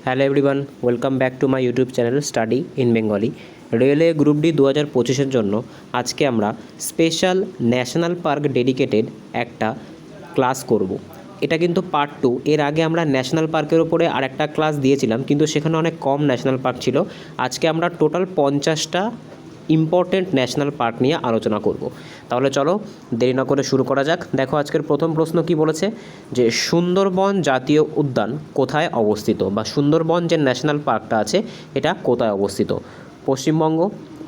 Hello everyone, welcome back to my YouTube channel study in Bengali. Railway group D 2025-এর জন্য আজকে আমরা special national park dedicated একটা class করব। এটা কিন্তু পার্ট 2। এর আগে আমরা ন্যাশনাল পার্কের ওপরে আর একটা ক্লাস দিয়েছিলাম, কিন্তু সেখানে অনেক কম ন্যাশনাল পার্ক ছিল। আজকে আমরা টোটাল 50টা ইম্পর্টেন্ট ন্যাশনাল পার্ক নিয়ে আলোচনা করব। তাহলে চলো দেরি না করে শুরু করা যাক। দেখো আজকের প্রথম প্রশ্ন কি বলেছে, যে সুন্দরবন জাতীয় উদ্যান কোথায় অবস্থিত, বা সুন্দরবন যে ন্যাশনাল পার্কটা আছে এটা কোথায় অবস্থিত? পশ্চিমবঙ্গ,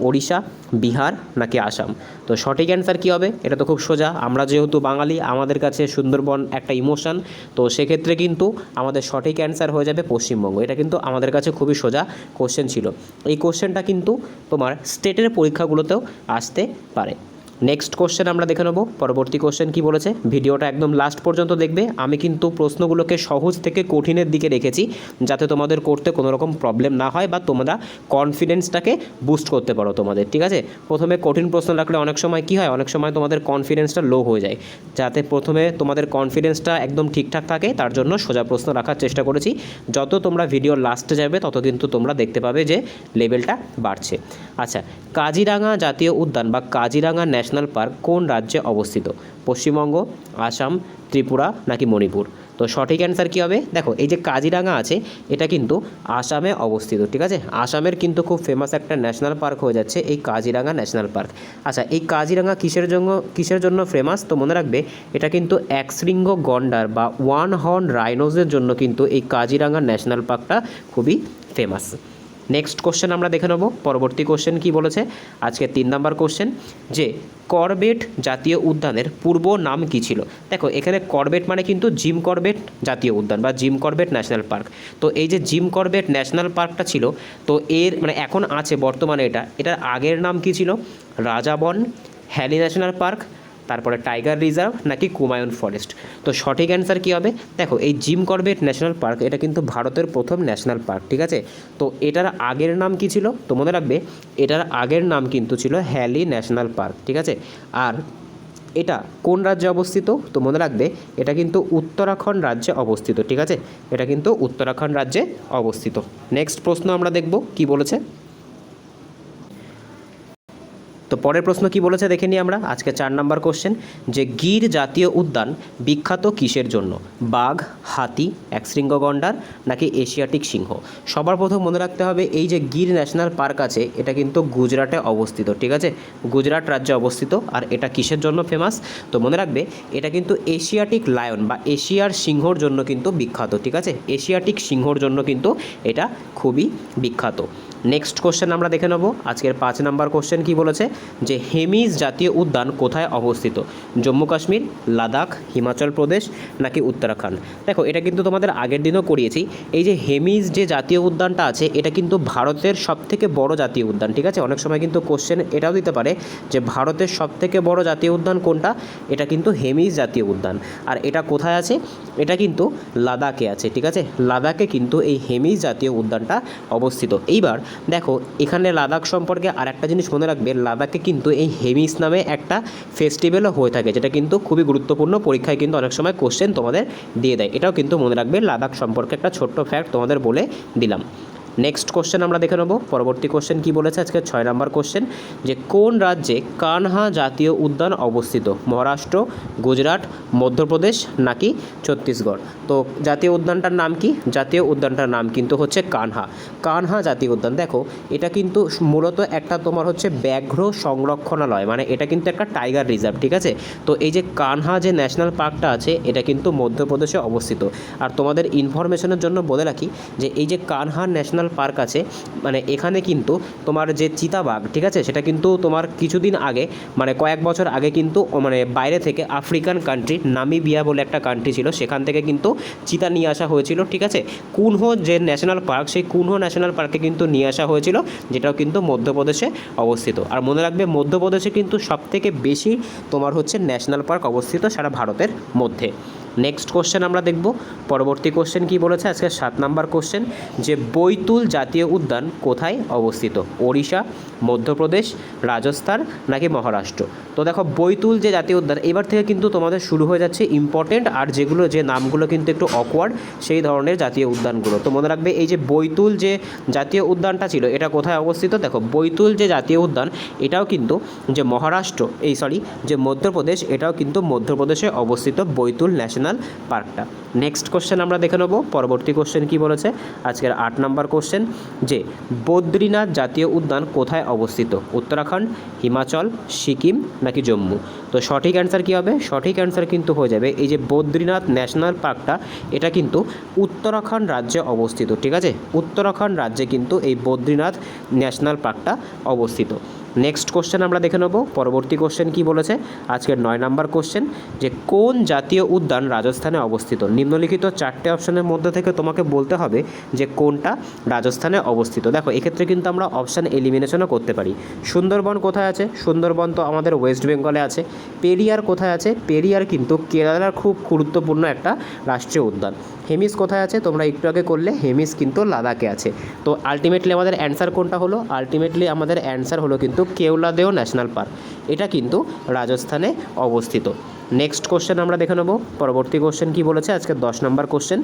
ওড়িশা, বিহার নাকি আসাম? তো সঠিক অ্যান্সার কী হবে? এটা তো খুব সোজা। আমরা যেহেতু বাঙালি, আমাদের কাছে সুন্দরবন একটা ইমোশন, তো সেক্ষেত্রে কিন্তু আমাদের সঠিক অ্যান্সার হয়ে যাবে পশ্চিমবঙ্গ। এটা কিন্তু আমাদের কাছে খুবই সোজা কোশ্চেন ছিল। এই কোশ্চেনটা কিন্তু তোমার স্টেটের পরীক্ষাগুলোতেও আসতে পারে। নেক্সট কোশ্চেন আমরা দেখে নেব। পরবর্তী কোশ্চেন কি বলেছে, ভিডিওটা একদম লাস্ট পর্যন্ত দেখবে। আমি কিন্তু প্রশ্নগুলোকে সহজ থেকে কঠিনের দিকে রেখেছি, যাতে তোমাদের করতে কোনো রকম প্রবলেম না হয় বা তোমরা কনফিডেন্সটাকে বুস্ট করতে পারো তোমাদের, ঠিক আছে? প্রথমে কঠিন প্রশ্ন রাখলে অনেক সময় কি হয়, অনেক সময় তোমাদের কনফিডেন্সটা লো হয়ে যায়। যাতে প্রথমে তোমাদের কনফিডেন্সটা একদম ঠিকঠাক থাকে, তার জন্য সোজা প্রশ্ন রাখার চেষ্টা করেছি। যত তোমরা ভিডিওর লাস্টে যাবে তত কিন্তু তোমরা দেখতে পাবে যে লেভেলটা বাড়ছে। আচ্ছা, কাজিরাঙা জাতীয় উদ্যান বা কাজিরাঙা ন্যাশনাল পার্ক কোন রাজ্যে অবস্থিত? পশ্চিমবঙ্গ, আসাম, ত্রিপুরা নাকি মণিপুর? তো সঠিক অ্যান্সার কী হবে? দেখো এই যে কাজিরাঙা আছে এটা কিন্তু আসামে অবস্থিত, ঠিক আছে? আসামের কিন্তু খুব ফেমাস একটা ন্যাশনাল পার্ক হয়ে যাচ্ছে এই কাজিরাঙা ন্যাশনাল পার্ক। আচ্ছা, এই কাজিরাঙা কিসের জন্য ফেমাস? তো মনে রাখবে এটা কিন্তু একশৃঙ্গ গন্ডার বা ওয়ান হর্ন রাইনোজের জন্য কিন্তু এই কাজিরাঙা ন্যাশনাল পার্কটা খুবই ফেমাস। নেক্সট কোশ্চেন আমরা দেখে নেব। পরবর্তী কোশ্চেন কি বলেছে, আজকে 3 নম্বর কোশ্চেন, যে করবেট জাতীয় উদ্যানের পূর্ব নাম কী ছিল? দেখো এখানে করবেট মানে কিন্তু জিম করবেট জাতীয় উদ্যান বা জিম করবেট ন্যাশনাল পার্ক। তো এই যে জিম করবেট ন্যাশনাল পার্কটা ছিল, তো এর মানে এখন আছে বর্তমানে এটার আগের নাম কী ছিল? রাজাবন, হ্যালি ন্যাশনাল পার্ক, তারপরে টাইগার রিজার্ভ নাকি কুমায়ুন ফরেস্ট? তো সঠিক অ্যান্সার কী হবে? দেখো এই জিম করবেট ন্যাশনাল পার্ক এটা কিন্তু ভারতের প্রথম ন্যাশনাল পার্ক, ঠিক আছে? তো এটার আগের নাম কী ছিল? তো মনে রাখবে এটার আগের নাম কিন্তু ছিল হ্যালি ন্যাশনাল পার্ক, ঠিক আছে? আর এটা কোন রাজ্যে অবস্থিত? তো মনে রাখবে এটা কিন্তু উত্তরাখণ্ড রাজ্যে অবস্থিত, ঠিক আছে? এটা কিন্তু উত্তরাখণ্ড রাজ্যে অবস্থিত। নেক্সট প্রশ্ন আমরা দেখব কি বলেছে। তো পরের প্রশ্ন কি বলেছে দেখে নিই আমরা। আজকে 4 নম্বর কোশ্চেন, যে গির জাতীয় উদ্যান বিখ্যাত কিসের জন্য? বাঘ, হাতি, একশৃঙ্গ গন্ডার নাকি এশিয়াটিক সিংহ? সবার প্রথম মনে রাখতে হবে এই যে গির ন্যাশনাল পার্ক আছে এটা কিন্তু গুজরাটে অবস্থিত, ঠিক আছে? গুজরাট রাজ্যে অবস্থিত। আর এটা কিসের জন্য ফেমাস? তো মনে রাখবে এটা কিন্তু এশিয়াটিক লায়ন বা এশিয়ার সিংহর জন্য কিন্তু বিখ্যাত, ঠিক আছে? এশিয়াটিক সিংহর জন্য কিন্তু এটা খুবই বিখ্যাত। নেক্সট কোশ্চেন আমরা দেখে নেব। আজকের 5 নম্বর কোশ্চেন কি বলেছে, যে হেমিস জাতীয় উদ্যান কোথায় অবস্থিত? জম্মু কাশ্মীর, লাদাখ, হিমাচল প্রদেশ নাকি উত্তরাখণ্ড? দেখো এটা কিন্তু তোমাদের আগের দিনও করিয়েছি। এই যে হেমিস যে জাতীয় উদ্যানটা আছে এটা কিন্তু ভারতের সবথেকে বড় জাতীয় উদ্যান, ঠিক আছে? অনেক সময় কিন্তু কোশ্চেন এটাও দিতে পারে যে ভারতের সবথেকে বড় জাতীয় উদ্যান কোনটা? এটা কিন্তু হেমিস জাতীয় উদ্যান। আর এটা কোথায় আছে? এটা কিন্তু লাদাখে আছে, ঠিক আছে? লাদাখে কিন্তু এই হেমিস জাতীয় উদ্যানটা অবস্থিত। এইবার দেখো এখানে লাদাখ সম্পর্কে আর একটা জিনিস মনে রাখবে, লাদাখে কিন্তু এই হেমিস নামে একটা ফেস্টিভ্যালও হয়ে থাকে, যেটা কিন্তু খুবই গুরুত্বপূর্ণ। পরীক্ষায় কিন্তু অনেক সময় কোশ্চেন তোমাদের দিয়ে দেয়, এটাও কিন্তু মনে রাখবে। লাদাখ সম্পর্কে একটা ছোট্ট ফ্যাক্ট তোমাদের বলে দিলাম। নেক্সট কোশ্চেন আমরা দেখে নেব। পরবর্তী কোশ্চেন কি বলেছে, আজকে 6 নম্বর কোশ্চেন, যে কোন রাজ্যে কানহা জাতীয় উদ্যান অবস্থিত? মহারাষ্ট্র, গুজরাট, মধ্যপ্রদেশ নাকি ছত্তিশগড়? তো জাতীয় উদ্যানটার নাম কি? জাতীয় উদ্যানটার নাম কিন্তু হচ্ছে কানহা। কানহা জাতীয় উদ্যান। দেখো এটা কিন্তু মূলত একটা তোমার হচ্ছে ব্যাঘ্র সংরক্ষণালয়, মানে এটা কিন্তু একটা টাইগার রিজার্ভ, ঠিক আছে? তো এই যে কানহা যে ন্যাশনাল পার্কটা আছে এটা কিন্তু মধ্যপ্রদেশে অবস্থিত। আর তোমাদের ইনফরমেশনের জন্য বলে রাখি যে এই যে কানহা ন্যাশনাল পার্ক আছে, মানে এখানে কিন্তু তোমার যে চিতাবাঘ, ঠিক আছে, সেটা কিন্তু তোমার কিছুদিন আগে মানে কয়েক বছর আগে কিন্তু মানে বাইরে থেকে আফ্রিকান কান্ট্রি নামিবিয়া বলে একটা কান্ট্রি ছিল, সেখান থেকে কিন্তু চিতা নিয়ে আসা হয়েছিল, ঠিক আছে? কুনহো যে ন্যাশনাল পার্ক, সেই কুনহো ন্যাশনাল পার্কে কিন্তু নিয়ে আসা হয়েছিল, যেটাও কিন্তু মধ্যপ্রদেশে অবস্থিত। আর মনে রাখবে মধ্যপ্রদেশে কিন্তু সবথেকে বেশি তোমার হচ্ছে ন্যাশনাল পার্ক অবস্থিত সারা ভারতের মধ্যে। নেক্সট কোশ্চেন আমরা দেখব। পরবর্তী কোশ্চেন কি বলেছে আজকে 7 নাম্বার কোশ্চেন, যে বৈতুল জাতীয় উদ্যান কোথায় অবস্থিত? ওড়িশা, মধ্যপ্রদেশ, রাজস্থান নাকি মহারাষ্ট্র? তো দেখো বৈতুল যে জাতীয় উদ্যান, এবার থেকে কিন্তু তোমাদের শুরু হয়ে যাচ্ছে ইম্পর্টেন্ট আর যেগুলো যে নামগুলো কিন্তু একটু অকওয়ার্ড সেই ধরনের জাতীয় উদ্যানগুলো। তো মনে রাখবে এই যে বৈতুল যে জাতীয় উদ্যানটা ছিল এটা কোথায় অবস্থিত? দেখো বৈতুল যে জাতীয় উদ্যান এটাও কিন্তু যে মহারাষ্ট্র যে মধ্যপ্রদেশ, এটাও কিন্তু মধ্যপ্রদেশে অবস্থিত বৈতুল ন্যাশনাল পার্কটা। নেক্সট কোশ্চেন আমরা দেখে নেব। পরবর্তী কোশ্চেন কি বলেছে আজকের 8 নাম্বার কোশ্চেন, যে বদ্রীনাথ জাতীয় উদ্যান কোথায় অবস্থিত? উত্তরাখণ্ড, হিমাচল, সিকিম নাকি জম্মু? তো সঠিক অ্যান্সার কী হবে? সঠিক অ্যান্সার কিন্তু হয়ে যাবে এই যে বদ্রীনাথ ন্যাশনাল পার্কটা, এটা কিন্তু উত্তরাখণ্ড রাজ্যে অবস্থিত। ঠিক আছে, উত্তরাখণ্ড রাজ্যে কিন্তু এই বদ্রীনাথ ন্যাশনাল পার্কটা অবস্থিত। নেক্সট কোশ্চেন আমরা দেখে নেব। পরবর্তী কোশ্চেন কি বলেছে আজকের 9 নাম্বার কোশ্চেন, যে কোন জাতীয় উদ্যান রাজস্থানে অবস্থিত? নিম্নলিখিত 4টে অপশানের মধ্যে থেকে তোমাকে বলতে হবে যে কোনটা রাজস্থানে অবস্থিত। দেখো এক্ষেত্রে কিন্তু আমরা অপশান এলিমিনেশনও করতে পারি। সুন্দরবন কোথায় আছে? সুন্দরবন তো আমাদের ওয়েস্ট বেঙ্গলে আছে। পেরিয়ার কোথায় আছে? পেরিয়ার কিন্তু কেরালার খুব গুরুত্বপূর্ণ একটা রাষ্ট্রীয় উদ্যান। হেমিস কোথায় আছে? তোমরা একটু আগে করলে, হেমিস কিন্তু লাদাখে আছে। তো আলটিমেটলি আমাদের অ্যান্সার কোনটা হলো? আলটিমেটলি আমাদের অ্যান্সার হলো কিন্তু কেওলাদেও ন্যাশনাল পার্ক, এটা কিন্তু রাজস্থানে অবস্থিত। নেক্সট কোশ্চেন আমরা দেখে নেব। পরবর্তী কোশ্চেন কি বলেছে আজকে 10 নাম্বার কোশ্চেন,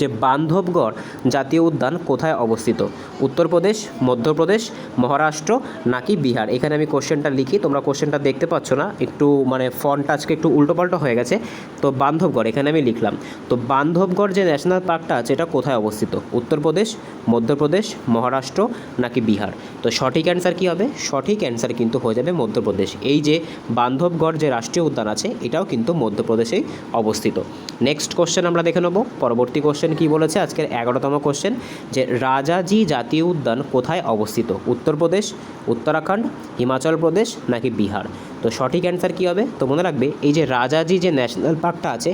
যে বান্ধবগড় জাতীয় উদ্যান কোথায় অবস্থিত? উত্তরপ্রদেশ, মধ্যপ্রদেশ, মহারাষ্ট্র নাকি বিহার? এখানে আমি কোশ্চেনটা লিখি, তোমরা কোশ্চেনটা দেখতে পাচ্ছ না, একটু মানে ফন্টটা আজকে একটু উল্টোপাল্টা হয়ে গেছে। তো বান্ধবগড় এখানে আমি লিখলাম। তো বান্ধবগড় যে ন্যাশনাল পার্কটা আছে এটা কোথায় অবস্থিত? উত্তরপ্রদেশ, মধ্যপ্রদেশ, মহারাষ্ট্র নাকি বিহার? তো সঠিক অ্যান্সার কী হবে? সঠিক অ্যান্সার কিন্তু হয়ে যাবে মধ্যপ্রদেশ। এই যে বান্ধবগড় যে রাষ্ট্রীয় উদ্যান আছে এটাও কিন্তু মধ্যপ্রদেশেই অবস্থিত। নেক্সট কোশ্চেন আমরা দেখে নেব। পরবর্তী কোশ্চেন কি বলেছে আজকের 11তম কোশ্চেন, যে রাজাজি জাতীয় উদ্যান কোথায় অবস্থিত? উত্তরপ্রদেশ, উত্তরাখণ্ড, হিমাচল প্রদেশ নাকি বিহার? তো সঠিক অ্যান্সার কী হবে? তো মনে রাখবে এই যে রাজাজি যে ন্যাশনাল পার্কটা আছে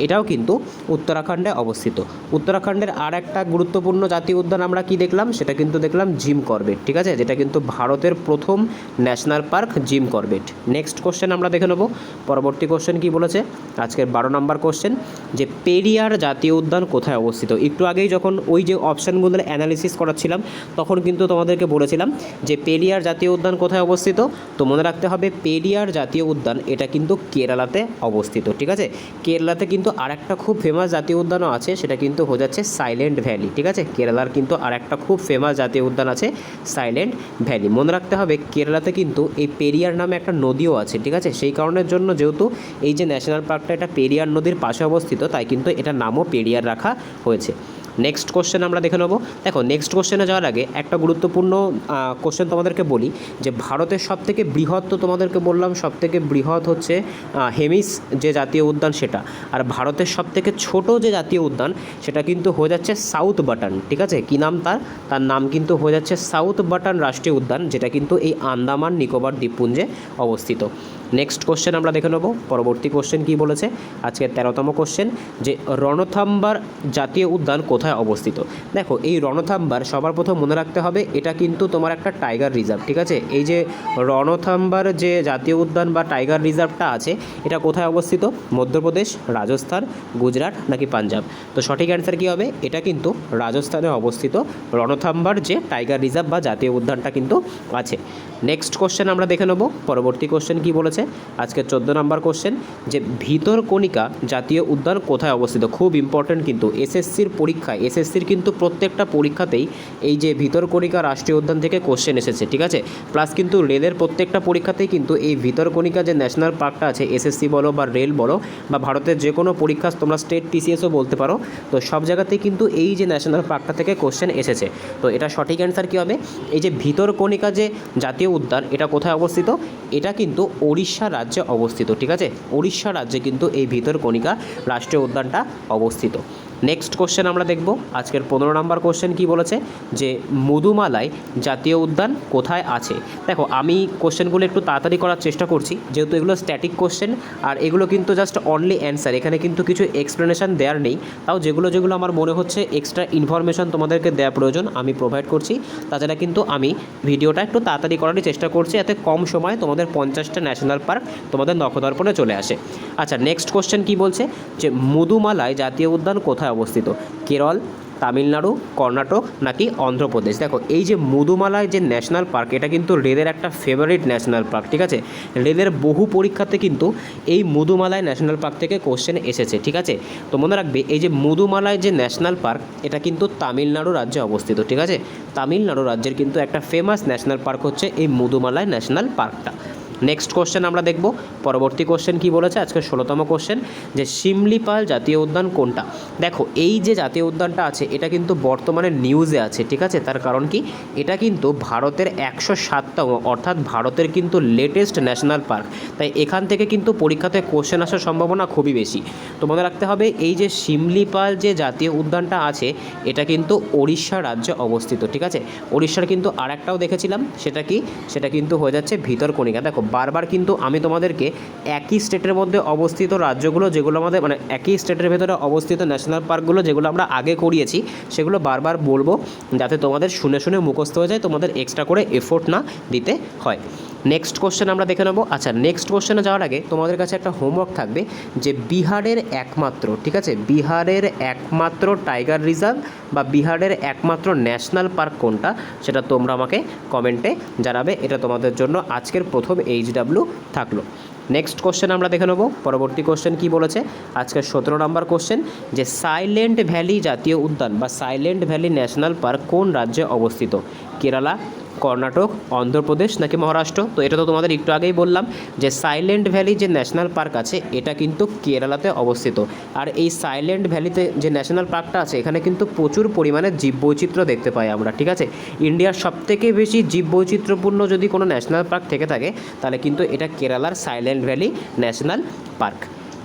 এটাও কিন্তু উত্তরাখণ্ডে অবস্থিত। উত্তরাখণ্ডের আর একটা গুরুত্বপূর্ণ জাতীয় উদ্যান আমরা কি দেখলাম? সেটা কিন্তু দেখলাম জিম করবেট। ঠিক আছে, যেটা কিন্তু ভারতের প্রথম national park Jim Corbett. Next question আমরা দেখে নেব। পরবর্তী কোশ্চেন কি বলেছে আজকের 12 নম্বর কোশ্চেন, যে পেরিয়ার জাতীয় উদ্যান কোথায় অবস্থিত? একটু আগেই যখন ওই যে অপশানগুলোর অ্যানালিসিস করাচ্ছিলাম তখন কিন্তু তোমাদেরকে বলেছিলাম যে পেরিয়ার জাতীয় উদ্যান কোথায় অবস্থিত। তো মনে রাখতে হবে পেরিয়ার জাতীয় উদ্যান এটা কিন্তু কেরালাতে অবস্থিত। ঠিক আছে, কেরালাতে কিন্তু আরেকটা খুব ফেমাস জাতীয় উদ্যানও আছে, সেটা কিন্তু হয়ে যাচ্ছে সাইলেন্ট ভ্যালি। ঠিক আছে, কেরালার কিন্তু আরেকটা খুব ফেমাস জাতীয় উদ্যান আছে সাইলেন্ট ভ্যালি। মনে রাখতে হবে কেরালাতে কিন্তু এই পেরিয়ার নামে একটা নদীও আছে। ঠিক আছে, সেই কারণের জন্য যেহেতু এই যে ন্যাশনাল পার্কটা এটা পেরিয়ার নদীর পাশে অবস্থিত তাই কিন্তু এটার নামও পেরিয়ার রাখা হয়েছে। নেক্সট কোশ্চেন আমরা দেখে নেব। দেখো নেক্সট কোশ্চেনে যাওয়ার আগে একটা গুরুত্বপূর্ণ কোশ্চেন তোমাদেরকে বলি, যে ভারতের সবথেকে বৃহৎ, তো তোমাদেরকে বললাম সবথেকে বৃহৎ হচ্ছে হেমিস যে জাতীয় উদ্যান সেটা, আর ভারতের সবথেকে ছোট যে জাতীয় উদ্যান সেটা কিন্তু হয়ে যাচ্ছে সাউথ বাটন। ঠিক আছে, কী নাম তার নাম কিন্তু হয়ে যাচ্ছে সাউথ বাটন রাষ্ট্রীয় উদ্যান, যেটা কিন্তু এই আন্দামান নিকোবর দ্বীপপুঞ্জে অবস্থিত। নেক্সট কোশ্চেন আমরা দেখে নেব। পরবর্তী কোশ্চেন কি বলেছে আজকের 13তম কোশ্চেন, যে রণথাম্বার জাতীয় উদ্যান কোথায় অবস্থিত? দেখো এই রণথাম্বার সবার প্রথম মনে রাখতে হবে এটা কিন্তু তোমার একটা টাইগার রিজার্ভ। ঠিক আছে, এই যে রণথাম্বার যে জাতীয় উদ্যান বা টাইগার রিজার্ভটা আছে এটা কোথায় অবস্থিত? মধ্যপ্রদেশ, রাজস্থান, গুজরাট নাকি পাঞ্জাব? তো সঠিক অ্যান্সার কী হবে? এটা কিন্তু রাজস্থানে অবস্থিত রণথাম্বার যে টাইগার রিজার্ভ বা জাতীয় উদ্যানটা কিন্তু আছে। নেক্সট কোশ্চেন আমরা দেখে নেব। পরবর্তী কোশ্চেন কি বলেছে আজকে 14 নম্বর কোশ্চেন, যে ভিতরকণিকা জাতীয় উদ্যান কোথায় অবস্থিত? খুব ইম্পর্ট্যান্ট কিন্তু এসএসসির পরীক্ষায়, এসএসসির কিন্তু প্রত্যেকটা পরীক্ষাতেই এই যে ভিতরকণিকা রাষ্ট্রীয় উদ্যান থেকে কোশ্চেন এসেছে। ঠিক আছে, প্লাস কিন্তু রেলের প্রত্যেকটা পরীক্ষাতেই কিন্তু এই ভিতরকণিকা যে ন্যাশনাল পার্কটা আছে, এসএসসি বলো বা রেল বলো বা ভারতের যে কোনো পরীক্ষা, তোমরা স্টেট টিসিএসও বলতে পারো, তো সব জায়গাতেই কিন্তু এই যে ন্যাশনাল পার্কটা থেকে কোশ্চেন এসেছে। তো এটা সঠিক অ্যান্সার কী হবে? এই যে ভিতরকণিকা যে জাতীয় উদ্যান এটা কোথায় অবস্থিত? এটা কিন্তু ওড়িশা রাজ্যে অবস্থিত। ঠিক আছে, ওড়িশা রাজ্যে কিন্তু এই ভিতরকণিকা রাষ্ট্রীয় উদ্যানটা অবস্থিত। নেক্সট কোশ্চেন আমরা দেখব আজকের 15 নম্বর কোশ্চেন কি বলেছে যে মুদুমালাই জাতীয় উদ্যান কোথায় আছে। দেখো আমি কোশ্চেনগুলো একটু তাড়াতাড়ি করার চেষ্টা করছি, যেহেতু এগুলো স্ট্যাটিক কোশ্চেন আর এগুলো কিন্তু জাস্ট অনলি অ্যান্সার, এখানে কিন্তু কিছু এক্সপ্লেনেশন দেওয়ার নেই। তাও যেগুলো আমার মনে হচ্ছে এক্সট্রা ইনফরমেশন তোমাদেরকে দেওয়া প্রয়োজন আমি প্রোভাইড করছি। তাছাড়া কিন্তু আমি ভিডিওটা একটু তাড়াতাড়ি করারই চেষ্টা করছি, যাতে কম সময়ে তোমাদের 50টা ন্যাশনাল পার্ক তোমাদের নখদর্পণে চলে আসে। আচ্ছা, নেক্সট কোশ্চেন কি বলছে যে মুদুমালাই জাতীয় উদ্যান কোথায় অবস্থিত? কেরল, তামিলনাড়ু, কর্ণাটক নাকি অন্ধ্রপ্রদেশ? দেখো এই যে মুদুমালাই যে ন্যাশনাল পার্ক, এটা কিন্তু রেলের একটা ফেভারিট ন্যাশনাল পার্ক, ঠিক আছে। রেলের বহু পরীক্ষাতে কিন্তু এই মুদুমালাই ন্যাশনাল পার্ক থেকে কোশ্চেন এসেছে, ঠিক আছে। তো মনে রাখবে এই যে মুদুমালাই যে ন্যাশনাল পার্ক, এটা কিন্তু তামিলনাড়ু রাজ্যে অবস্থিত, ঠিক আছে। তামিলনাড়ু রাজ্যের কিন্তু একটা ফেমাস ন্যাশনাল পার্ক হচ্ছে এই মুদুমালাই ন্যাশনাল পার্কটা। নেক্সট কোশ্চেন আমরা দেখব, পরবর্তী কোশ্চেন কি বলেছে আজকে 16তম কোশ্চেন যে শিমলিপাল জাতীয় উদ্যান কোনটা? দেখো এই যে জাতীয় উদ্যানটা আছে এটা কিন্তু বর্তমানে নিউজে আছে, ঠিক আছে। তার কারণ কি, এটা কিন্তু ভারতের 107তম, অর্থাৎ ভারতের কিন্তু লেটেস্ট ন্যাশনাল পার্ক। তাই এখান থেকে কিন্তু পরীক্ষাতে কোশ্চেন আসার সম্ভাবনা খুবই বেশি। তো মনে রাখতে হবে এই যে শিমলিপাল যে জাতীয় উদ্যানটা আছে এটা কিন্তু ওড়িশা রাজ্যে অবস্থিত, ঠিক আছে। ওড়িশার কিন্তু আর একটাও দেখেছিলাম, সেটা কি, সেটা কিন্তু হয়ে যাচ্ছে ভিতরকণিকা। দেখো বারবার কিন্তু আমি তোমাদেরকে একই স্টেটের মধ্যে অবস্থিত রাজ্যগুলো, যেগুলো আমাদের মানে একই স্টেটের ভেতরে অবস্থিত ন্যাশনাল পার্কগুলো যেগুলো আমরা আগে করিয়েছি, সেগুলো বারবার বলবো যাতে তোমাদের শুনে শুনে মুখস্থ হয়ে যায়, তোমাদের এক্সট্রা করে এফোর্ট না দিতে হয়। নেক্সট কোশ্চেন আমরা দেখে নেবো। আচ্ছা, নেক্সট কোশ্চেনে যাওয়ার আগে তোমাদের কাছে একটা হোমওয়ার্ক থাকবে যে বিহারের একমাত্র, ঠিক আছে, বিহারের একমাত্র টাইগার রিজার্ভ বা বিহারের একমাত্র ন্যাশনাল পার্ক কোনটা, সেটা তোমরা আমাকে কমেন্টে জানাবে। এটা তোমাদের জন্য আজকের প্রথম HW থাকলো। নেক্সট কোশ্চেন আমরা দেখে নেবো, পরবর্তী কোশ্চেন কি বলেছে আজকের 17 নম্বর কোশ্চেন যে সাইলেন্ট ভ্যালি জাতীয় উদ্যান বা সাইলেন্ট ভ্যালি ন্যাশনাল পার্ক কোন রাজ্যে অবস্থিত? কেরালা, কর্ণাটক, অন্ধ্রপ্রদেশ নাকি মহারাষ্ট্র? তো এটা তো তোমাদের একটু আগেই বললাম যে সাইলেন্ট ভ্যালি যে ন্যাশনাল পার্ক আছে এটা কিন্তু কেরালাতে অবস্থিত। আর এই সাইলেন্ট ভ্যালিতে যে ন্যাশনাল পার্কটা আছে এখানে কিন্তু প্রচুর পরিমাণে জীববৈচিত্র্য দেখতে পাই আমরা, ঠিক আছে। ইন্ডিয়ার সবথেকে বেশি জীববৈচিত্র্যপূর্ণ যদি কোনো ন্যাশনাল পার্ক থেকে থাকে তাহলে কিন্তু এটা কেরালার silent valley national park.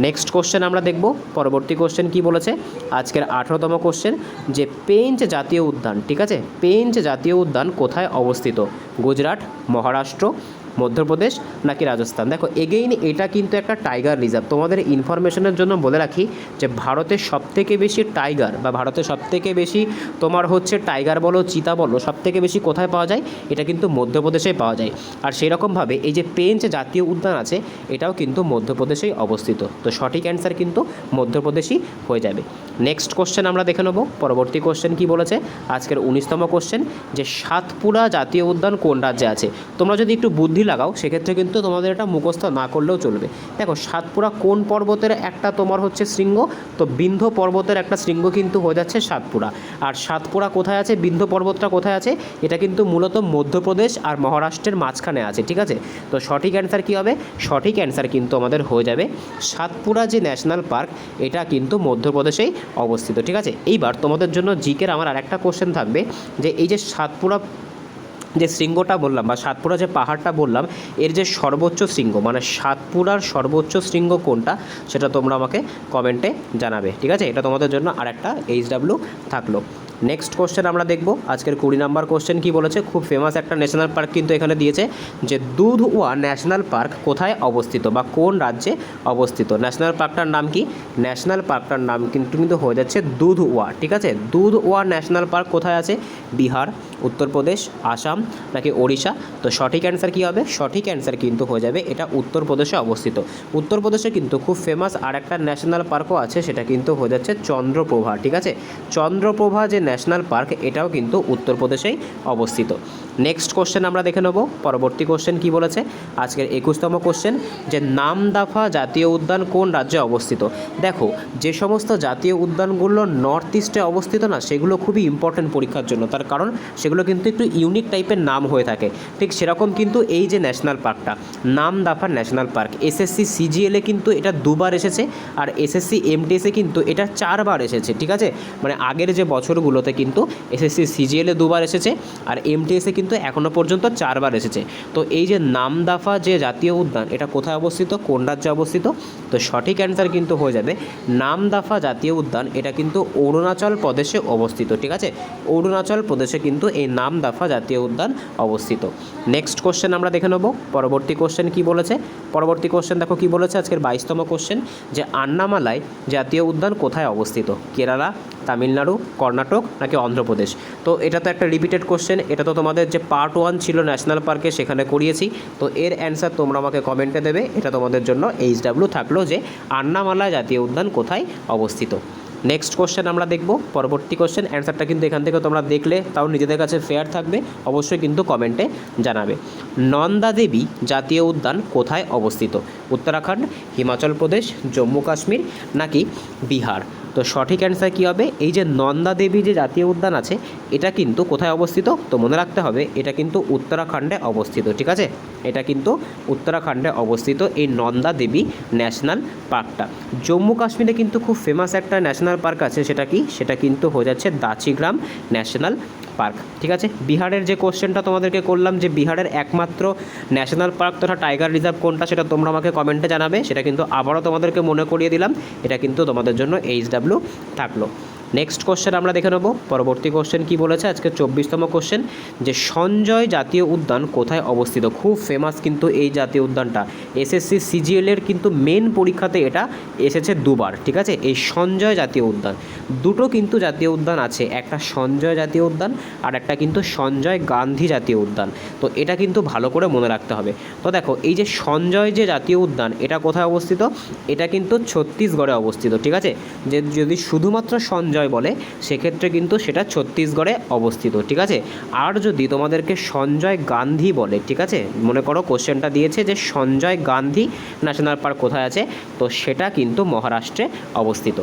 Next question আমরা দেখব, পরবর্তী কোশ্চেন কি বলেছে আজকের 18তম কোশ্চেন যে পেঞ্চ জাতীয় উদ্যান, ঠিক আছে, পেঞ্চ জাতীয় উদ্যান কোথায় অবস্থিত? গুজরাট, মহারাষ্ট্র, মধ্যপ্রদেশ নাকি রাজস্থান? দেখো এগেইন এটা কিন্তু একটা টাইগার রিজার্ভ। তোমাদের ইনফরমেশনের জন্য বলে রাখি যে ভারতের সবথেকে বেশি টাইগার বা ভারতের সবথেকে বেশি তোমার হচ্ছে টাইগার বলো, চিতা বলো, সবথেকে বেশি কোথায় পাওয়া যায়? এটা কিন্তু মধ্যপ্রদেশেই পাওয়া যায়। আর সেরকমভাবে এই যে পেঞ্চ জাতীয় উদ্যান আছে এটাও কিন্তু মধ্যপ্রদেশেই অবস্থিত। তো সঠিক অ্যান্সার কিন্তু মধ্যপ্রদেশই হয়ে যাবে। নেক্সট কোশ্চেন আমরা দেখে নেব, পরবর্তী কোশ্চেন কি বলেছে আজকের 19তম কোশ্চেন যে সাতপুরা জাতীয় উদ্যান কোন রাজ্যে আছে? তোমরা যদি একটু বুদ্ধি লাগাও সেক্ষেত্রে কিন্তু তোমাদের এটা মুখস্থ না করলেও চলবে। দেখো সাতপুরা কোন পর্বতের একটা তোমার হচ্ছে শৃঙ্গ? তো বিন্ধ্য পর্বতের একটা শৃঙ্গ কিন্তু হয়ে যাচ্ছে সাতপুরা। আর সাতপুরা কোথায় আছে, বিন্ধ্য পর্বতটা কোথায় আছে? এটা কিন্তু মূলত মধ্যপ্রদেশ আর মহারাষ্ট্রের মাঝখানে আছে, ঠিক আছে। তো সঠিক অ্যান্সার কী হবে? সঠিক অ্যান্সার কিন্তু আমাদের হয়ে যাবে সাতপুরা যে ন্যাশনাল পার্ক এটা কিন্তু মধ্যপ্রদেশেই অবস্থিত, ঠিক আছে। এইবার তোমাদের জন্য জিকের আমার আরেকটা কোশ্চেন থাকবে যে এই যে সাতপুরা যে শৃঙ্গটা বললাম বা সাতপুরা যে পাহাড়টা বললাম এর যে সর্বোচ্চ শৃঙ্গ মানে সাতপুরার সর্বোচ্চ শৃঙ্গ কোনটা সেটা তোমরা আমাকে কমেন্টে জানাবে, ঠিক আছে। এটা তোমাদের জন্য আরেকটা HW থাকলো। নেক্সট কোশ্চেন আমরা দেখব আজকের 20 নম্বর কোশ্চেন কি বলেছে, খুব ফেমাস একটা ন্যাশনাল পার্ক কিন্তু এখানে দিয়েছে যে দুধওয়া ন্যাশনাল পার্ক কোথায় অবস্থিত বা কোন রাজ্যে অবস্থিত? ন্যাশনাল পার্কটার নাম কি? ন্যাশনাল পার্কটার নাম কিন্তু হয়ে যাচ্ছে দুধওয়া, ঠিক আছে। দুধওয়া ন্যাশনাল পার্ক কোথায় আছে? বিহার, উত্তরপ্রদেশ, আসাম নাকি ওড়িশা? তো সঠিক অ্যান্সার কী হবে? সঠিক অ্যান্সার কিন্তু হয়ে যাবে এটা উত্তরপ্রদেশে অবস্থিত। উত্তরপ্রদেশে কিন্তু খুব ফেমাস আর একটা ন্যাশনাল পার্কও আছে, সেটা কিন্তু হয়ে যাচ্ছে চন্দ্রপ্রভা, ঠিক আছে। চন্দ্রপ্রভা যে ন্যাশনাল পার্ক এটাও কিন্তু উত্তরপ্রদেশেই অবস্থিত। নেক্সট কোশ্চেন আমরা দেখে নেব, পরবর্তী কোশ্চেন কি বলেছে আজকের 21তম কোশ্চেন যে নামদাফা জাতীয় উদ্যান কোন রাজ্যে অবস্থিত? দেখো যে সমস্ত জাতীয় উদ্যানগুলো নর্থ ইস্টে অবস্থিত না সেগুলো খুবই ইম্পর্টেন্ট পরীক্ষার জন্য, তার কারণ সেগুলো কিন্তু একটু ইউনিক টাইপের নাম হয়ে থাকে। ঠিক সেরকম কিন্তু এই যে ন্যাশনাল পার্কটা নামদাফা ন্যাশনাল পার্ক SSC CGL-এ কিন্তু এটা 2বার এসেছে আর SSC MTS-এ কিন্তু এটা 4বার এসেছে, ঠিক আছে। মানে আগের যে বছরগুলোতে কিন্তু SSC CGL-এ 2বার এসেছে আর MTS-এ কিন্তু কিন্তু এখনও পর্যন্ত 4বার এসেছে। তো এই যে নামদাফা যে জাতীয় উদ্যান এটা কোথায় অবস্থিত, কোন রাজ্যে অবস্থিত? তো সঠিক অ্যান্সার কিন্তু হয়ে যাবে নামদাফা জাতীয় উদ্যান, এটা কিন্তু অরুণাচল প্রদেশে অবস্থিত। ঠিক আছে, অরুণাচল প্রদেশে কিন্তু এই নামদাফা জাতীয় উদ্যান অবস্থিত। নেক্সট কোশ্চেন আমরা দেখে নেব পরবর্তী কোশ্চেন কি বলেছে। পরবর্তী কোশ্চেন দেখো কি বলেছে, আজকের 22তম কোশ্চেন, যে আন্নামালাই জাতীয় উদ্যান কোথায় অবস্থিত? কেরালা, তামিলনাড়ু, কর্ণাটক নাকি অন্ধ্রপ্রদেশ? তো এটা তো একটা রিপিটেড কোশ্চেন, এটা তো তোমাদের যে পার্ট 1 ছিল ন্যাশনাল পার্কে সেখানে করিয়েছি। তো এর অ্যান্সার তোমরা আমাকে কমেন্টে দেবে, এটা তোমাদের জন্য HW থাকলো যে আন্নামালাই জাতীয় উদ্যান কোথায় অবস্থিত। নেক্সট কোশ্চেন আমরা দেখব পরবর্তী কোশ্চেন, অ্যান্সারটা কিন্তু এখান থেকে তোমরা দেখলে তাও নিজেদের কাছে ফেয়ার থাকবে, অবশ্যই কিন্তু কমেন্টে জানাবে। নন্দা দেবী জাতীয় উদ্যান কোথায় অবস্থিত? উত্তরাখণ্ড, হিমাচল প্রদেশ, জম্মু কাশ্মীর নাকি বিহার? তো সঠিক অ্যান্সার কী হবে, এই যে নন্দা দেবী যে জাতীয় উদ্যান আছে এটা কিন্তু কোথায় অবস্থিত? তো মনে রাখতে হবে এটা কিন্তু উত্তরাখণ্ডে অবস্থিত। ঠিক আছে, এটা কিন্তু উত্তরাখণ্ডে অবস্থিত এই নন্দা দেবী ন্যাশনাল পার্কটা। জম্মু কাশ্মীরে কিন্তু খুব ফেমাস একটা ন্যাশনাল পার্ক আছে, সেটা কি? সেটা কিন্তু হয়ে যাচ্ছে দাচিগ্রাম ন্যাশনাল পার্ক। ঠিক আছে, বিহারের যে কোশ্চেনটা তোমাদেরকে করলাম যে বিহারের একমাত্র ন্যাশনাল পার্ক তথা টাইগার রিজার্ভ কোনটা, সেটা তোমরা আমাকে কমেন্টে জানাবে, সেটা কিন্তু আবারও তোমাদেরকে মনে করিয়ে দিলাম, এটা কিন্তু তোমাদের জন্য HW থাকলো। নেক্সট কোশ্চেন আমরা দেখে নেব পরবর্তী কোশ্চেন কি বলেছে, আজকে 24তম কোশ্চেন, যে সঞ্জয় জাতীয় উদ্যান কোথায় অবস্থিত? খুব ফেমাস কিন্তু এই জাতীয় উদ্যানটা, SSC CGL এর কিন্তু মেন পরীক্ষাতে এটা এসেছে 2বার। ঠিক আছে, এই সঞ্জয় জাতীয় উদ্যান, দুটো কিন্তু জাতীয় উদ্যান আছে, একটা সঞ্জয় জাতীয় উদ্যান আর একটা কিন্তু সঞ্জয় গান্ধী জাতীয় উদ্যান। তো এটা কিন্তু ভালো করে মনে রাখতে হবে। তো দেখো এই যে সঞ্জয় যে জাতীয় উদ্যান এটা কোথায় অবস্থিত? এটা কিন্তু ছত্তিশগড়ে অবস্থিত। ঠিক আছে, যে যদি শুধুমাত্র সঞ্জয় বলে সেক্ষেত্রে কিন্তু সেটা ছত্তিশগড়ে অবস্থিত। ঠিক আছে, আর যদি তোমাদেরকে সঞ্জয় গান্ধী বলে, ঠিক আছে, মনে করো কোশ্চেনটা দিয়েছে যে সঞ্জয় গান্ধী ন্যাশনাল পার্ক কোথায় আছে, তো সেটা কিন্তু মহারাষ্ট্রে অবস্থিত।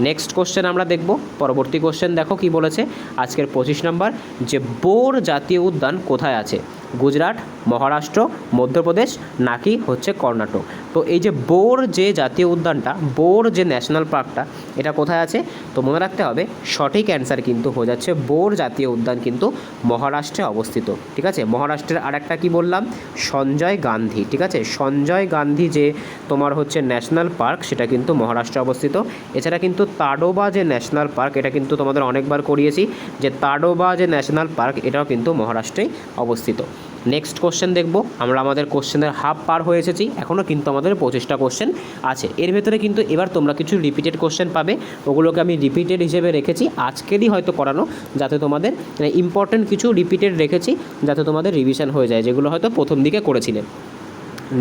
নেক্সট কোশ্চেন আমরা দেখব পরবর্তী কোশ্চেন, দেখো কি বলেছে আজকের 25 নম্বর, যে বোর জাতীয় উদ্যান কোথায় আছে? গুজরাট, মহারাষ্ট্র, মধ্যপ্রদেশ নাকি হচ্ছে কর্ণাটক? তো এই যে বোর যে জাতীয় উদ্যানটা, বোর যে ন্যাশনাল পার্কটা, এটা কোথায় আছে? তো মনে রাখতে হবে সঠিক অ্যান্সার কিন্তু হয়ে যাচ্ছে বোর জাতীয় উদ্যান কিন্তু মহারাষ্ট্রে অবস্থিত। ঠিক আছে, মহারাষ্ট্রের আরেকটা কি বললাম, সঞ্জয় গান্ধী। ঠিক আছে, সঞ্জয় গান্ধী যে তোমার হচ্ছে ন্যাশনাল পার্ক সেটা কিন্তু মহারাষ্ট্রে অবস্থিত। এছাড়া কিন্তু তাডোবা যে ন্যাশনাল পার্ক, এটা কিন্তু তোমাদের অনেকবার করিয়েছি যে তাডোবা যে ন্যাশনাল পার্ক এটাও কিন্তু মহারাষ্ট্রেই অবস্থিত। নেক্সট কোশ্চেন দেখব আমরা, আমাদের কোশ্চেনের হাফ পার হয়ে এসেছি, এখনও কিন্তু আমাদের 25টা কোশ্চেন আছে। এর ভেতরে কিন্তু এবার তোমরা কিছু রিপিটেড কোশ্চেন পাবে, ওগুলোকে আমি রিপিটেড হিসেবে রেখেছি, আজকেরই হয়তো করানো, যাতে তোমাদের ইম্পর্টেন্ট কিছু রিপিটেড রেখেছি যাতে তোমাদের রিভিশন হয়ে যায়, যেগুলো হয়তো প্রথম দিকে করেছিলে।